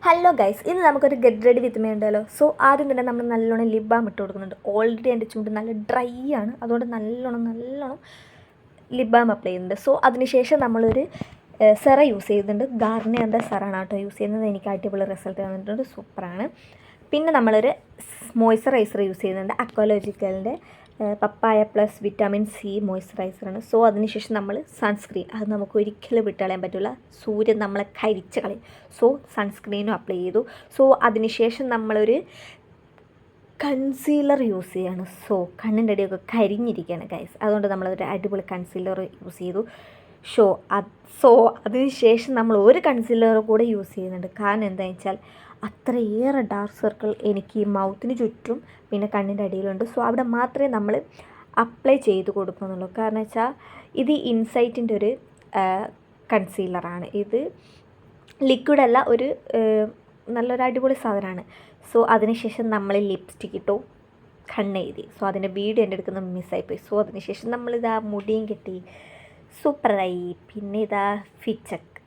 Hello guys, ഇന്ന് നമുക്കൊരു get ready with me ഉണ്ടല്ലോ. സോ ആദ്യം തന്നെ നമ്മൾ നല്ലോണം ലിപ് ബാം ഇട്ട് കൊടുക്കുന്നുണ്ട്. ഓൾറെഡി എൻ്റെ ചുണ്ട് നല്ല ഡ്രൈ ആണ്, അതുകൊണ്ട് നല്ലോണം ലിപ് ബാം അപ്ലൈ ചെയ്യുന്നുണ്ട്. സോ അതിനുശേഷം നമ്മളൊരു സെറ യൂസ് ചെയ്യുന്നുണ്ട്. ഗാർണിയറിൻ്റെ സെറാണ് കേട്ടോ യൂസ് ചെയ്യുന്നത്. എനിക്ക് അടിപൊളി റിസൾട്ട് തന്നിട്ടുണ്ട്, സൂപ്പറാണ്. പിന്നെ നമ്മളൊരു മോയ്സ്ചറൈസർ യൂസ് ചെയ്യുന്നുണ്ട്. അക്വാലോജിക്കലിൻ്റെ പപ്പായ പ്ലസ് വിറ്റാമിൻ സി മോയ്സ്ചറൈസറാണ്. സോ അതിനുശേഷം നമ്മൾ സൺസ്ക്രീൻ, അത് നമുക്ക് ഒരിക്കലും വിട്ടുകളയാൻ പറ്റില്ല. സൂര്യൻ നമ്മളെ കരിച്ച് കളയും. സോ സൺസ്ക്രീനും അപ്ലൈ ചെയ്തു. സോ അതിനുശേഷം നമ്മളൊരു കൺസീലർ യൂസ് ചെയ്യാണ്. സോ കണ്ണിൻ്റെ അടിയൊക്കെ കരിഞ്ഞിരിക്കുകയാണ് ഗൈസ്, അതുകൊണ്ട് നമ്മളൊരു അടിപൊളി കൺസീലർ യൂസ് ചെയ്തു. സോ അതിനുശേഷം നമ്മൾ ഒരു കൺസീലർ കൂടെ യൂസ് ചെയ്യുന്നുണ്ട്. കാരണം എന്താണെന്ന് വെച്ചാൽ അത്രയേറെ ഡാർക്ക് സർക്കിൾ എനിക്ക് ഈ മൗത്തിന് ചുറ്റും പിന്നെ കണ്ണിൻ്റെ അടിയിലുണ്ട്. സോ അവിടെ മാത്രമേ നമ്മൾ അപ്ലൈ ചെയ്ത് കൊടുക്കുന്നുള്ളൂ. കാരണം വെച്ചാൽ ഇത് ഇൻസൈറ്റിൻ്റെ ഒരു കൺസീലറാണ്. ഇത് ലിക്വിഡല്ല, ഒരു നല്ലൊരു അടിപൊളി സാധനമാണ്. സോ അതിനുശേഷം നമ്മൾ ലിപ്സ്റ്റിക് ഇട്ടു, കണ്ണെഴുതി. സോ അതിൻ്റെ വീഡിയോ എൻ്റെ അടുക്കുന്ന മിസ്സായിപ്പോയി. സോ അതിനുശേഷം നമ്മളിതാ മുടിയും കെട്ടി സൂപ്പറായി. പിന്നെ ഇതാ ഫിച്ചക്ക്